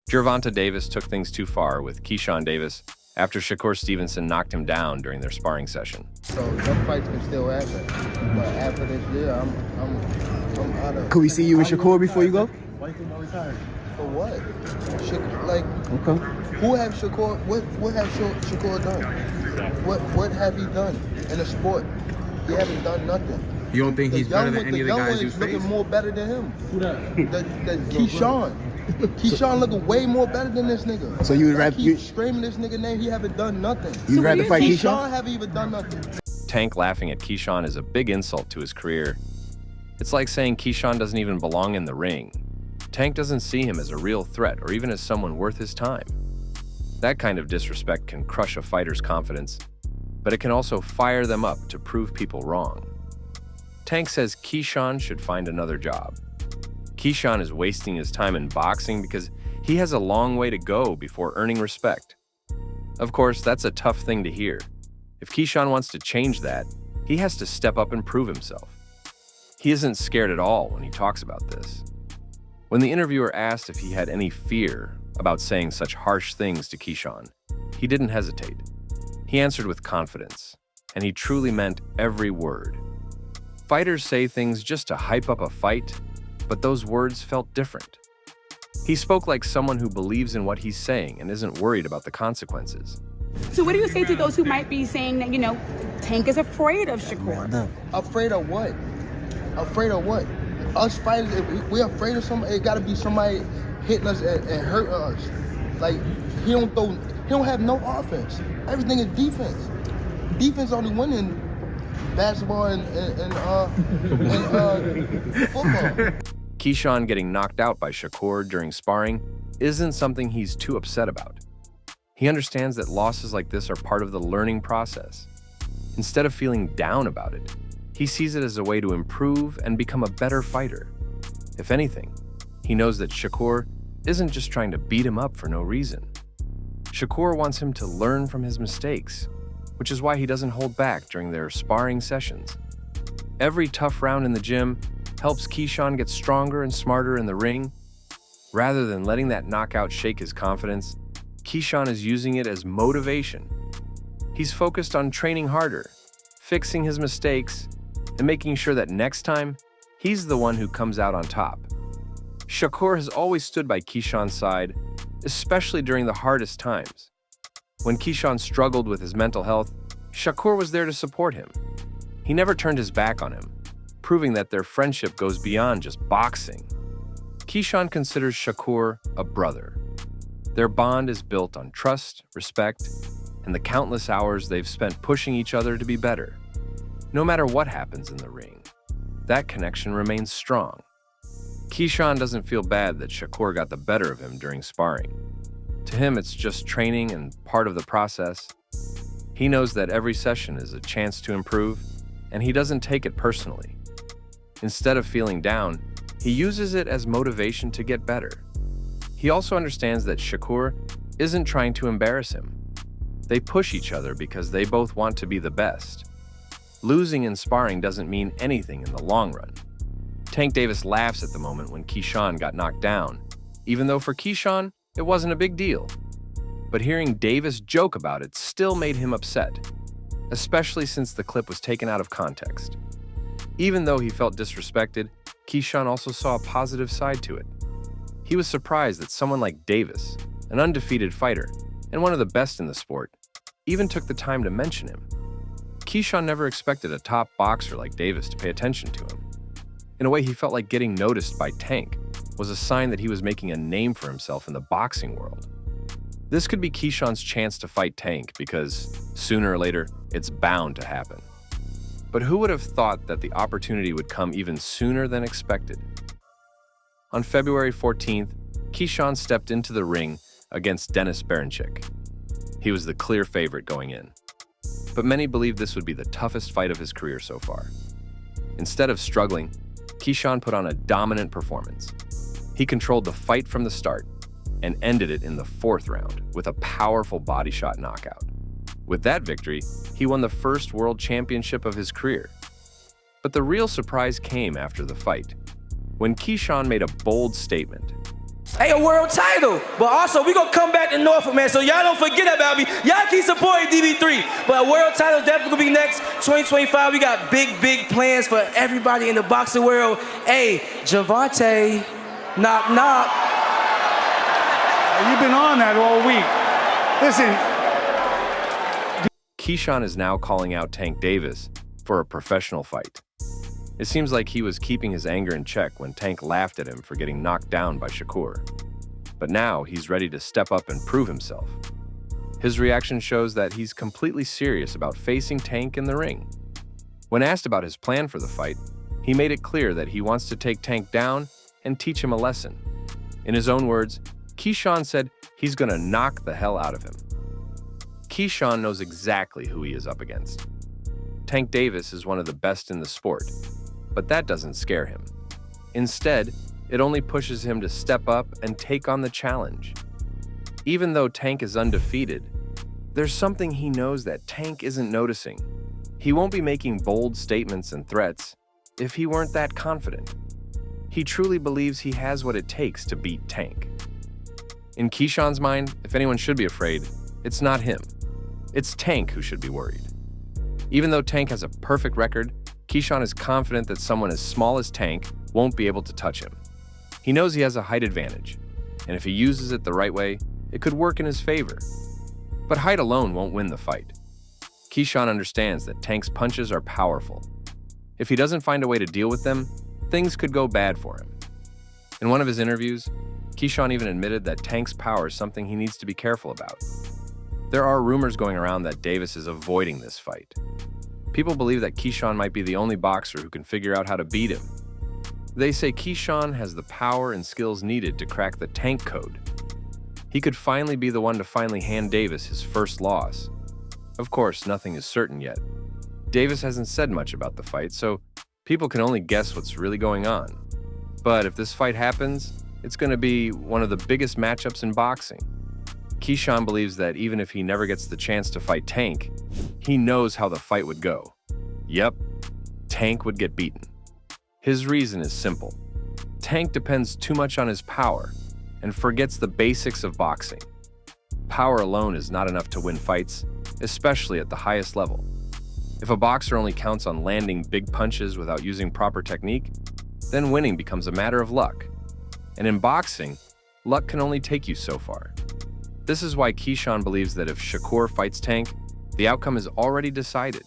Gervonta Davis took things too far with Keyshawn Davis after Shakur Stevenson knocked him down during their sparring session. So some fights can still happen, but after this year, I'm out of. Could we see you with Shakur before you go? Why you think about retiring? For what? Like, Okay. who have Shakur? What have Shakur done? What have he done in the sport? He haven't done nothing. You don't think he's better than any of the guys you face? face? Looking more better than him. Who that? The Keyshawn. Keyshawn looking way more better than this nigga. So you would rather keep screaming this nigga name? He haven't done nothing. You'd rather fight Keyshawn? Keyshawn haven't even done nothing. Tank laughing at Keyshawn is a big insult to his career. It's like saying Keyshawn doesn't even belong in the ring. Tank doesn't see him as a real threat or even as someone worth his time. That kind of disrespect can crush a fighter's confidence, but it can also fire them up to prove people wrong. Tank says Keyshawn should find another job. Keyshawn is wasting his time in boxing because he has a long way to go before earning respect. Of course, that's a tough thing to hear. If Keyshawn wants to change that, he has to step up and prove himself. He isn't scared at all when he talks about this. When the interviewer asked if he had any fear about saying such harsh things to Keyshawn, he didn't hesitate. He answered with confidence, and he truly meant every word. Fighters say things just to hype up a fight, but those words felt different. He spoke like someone who believes in what he's saying and isn't worried about the consequences. So what do you say to those who might be saying that, Tank is afraid of Shakur? Afraid of what? Afraid of what? Us fighters, if we're afraid of somebody, it gotta be somebody hitting us and hurting us. Like, he don't have no offense. Everything is defense. Defense only winning basketball and football. Keyshawn getting knocked out by Shakur during sparring isn't something he's too upset about. He understands that losses like this are part of the learning process. Instead of feeling down about it, he sees it as a way to improve and become a better fighter. If anything, he knows that Shakur isn't just trying to beat him up for no reason. Shakur wants him to learn from his mistakes, which is why he doesn't hold back during their sparring sessions. Every tough round in the gym helps Keyshawn get stronger and smarter in the ring. Rather than letting that knockout shake his confidence, Keyshawn is using it as motivation. He's focused on training harder, fixing his mistakes, and making sure that next time, he's the one who comes out on top. Shakur has always stood by Keyshawn's side, especially during the hardest times. When Keyshawn struggled with his mental health, Shakur was there to support him. He never turned his back on him, proving that their friendship goes beyond just boxing. Keyshawn considers Shakur a brother. Their bond is built on trust, respect, and the countless hours they've spent pushing each other to be better. No matter what happens in the ring, that connection remains strong. Keyshawn doesn't feel bad that Shakur got the better of him during sparring. To him, it's just training and part of the process. He knows that every session is a chance to improve, and he doesn't take it personally. Instead of feeling down, he uses it as motivation to get better. He also understands that Shakur isn't trying to embarrass him. They push each other because they both want to be the best. Losing in sparring doesn't mean anything in the long run. Tank Davis laughs at the moment when Keyshawn got knocked down, even though for Keyshawn, it wasn't a big deal. But hearing Davis joke about it still made him upset, especially since the clip was taken out of context. Even though he felt disrespected, Keyshawn also saw a positive side to it. He was surprised that someone like Davis, an undefeated fighter and one of the best in the sport, even took the time to mention him. Keyshawn never expected a top boxer like Davis to pay attention to him. In a way, he felt like getting noticed by Tank was a sign that he was making a name for himself in the boxing world. This could be Keyshawn's chance to fight Tank because, sooner or later, it's bound to happen. But who would have thought that the opportunity would come even sooner than expected? On February 14th, Keyshawn stepped into the ring against Dennis Berenchik. He was the clear favorite going in. But many believed this would be the toughest fight of his career so far. Instead of struggling, Keyshawn put on a dominant performance. He controlled the fight from the start and ended it in the 4th round with a powerful body shot knockout. With that victory, he won the first world championship of his career. But the real surprise came after the fight, when Keyshawn made a bold statement. Hey, a world title. But also, we gonna come back to Norfolk, man. So y'all don't forget about me. Y'all keep supporting DB3. But a world title definitely gonna be next. 2025, we got big plans for everybody in the boxing world. Hey, Gervonta, knock, knock. You've been on that all week. Listen. Keyshawn is now calling out Tank Davis for a professional fight. It seems like he was keeping his anger in check when Tank laughed at him for getting knocked down by Shakur. But now he's ready to step up and prove himself. His reaction shows that he's completely serious about facing Tank in the ring. When asked about his plan for the fight, he made it clear that he wants to take Tank down and teach him a lesson. In his own words, Keyshawn said he's gonna knock the hell out of him. Keyshawn knows exactly who he is up against. Tank Davis is one of the best in the sport, but that doesn't scare him. Instead, it only pushes him to step up and take on the challenge. Even though Tank is undefeated, there's something he knows that Tank isn't noticing. He won't be making bold statements and threats if he weren't that confident. He truly believes he has what it takes to beat Tank. In Keyshawn's mind, if anyone should be afraid, it's not him. It's Tank who should be worried. Even though Tank has a perfect record, Keyshawn is confident that someone as small as Tank won't be able to touch him. He knows he has a height advantage, and if he uses it the right way, it could work in his favor. But height alone won't win the fight. Keyshawn understands that Tank's punches are powerful. If he doesn't find a way to deal with them, things could go bad for him. In one of his interviews, Keyshawn even admitted that Tank's power is something he needs to be careful about. There are rumors going around that Davis is avoiding this fight. People believe that Keyshawn might be the only boxer who can figure out how to beat him. They say Keyshawn has the power and skills needed to crack the Tank code. He could finally be the one to finally hand Davis his first loss. Of course, nothing is certain yet. Davis hasn't said much about the fight, so people can only guess what's really going on. But if this fight happens, it's going to be one of the biggest matchups in boxing. Keyshawn believes that even if he never gets the chance to fight Tank, he knows how the fight would go. Yep, Tank would get beaten. His reason is simple. Tank depends too much on his power and forgets the basics of boxing. Power alone is not enough to win fights, especially at the highest level. If a boxer only counts on landing big punches without using proper technique, then winning becomes a matter of luck. And in boxing, luck can only take you so far. This is why Keyshawn believes that if Shakur fights Tank, the outcome is already decided.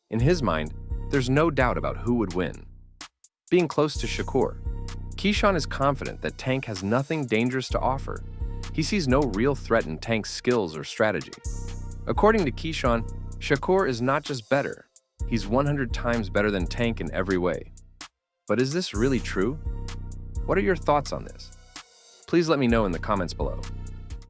In his mind, there's no doubt about who would win. Being close to Shakur, Keyshawn is confident that Tank has nothing dangerous to offer. He sees no real threat in Tank's skills or strategy. According to Keyshawn, Shakur is not just better, he's 100 times better than Tank in every way. But is this really true? What are your thoughts on this? Please let me know in the comments below.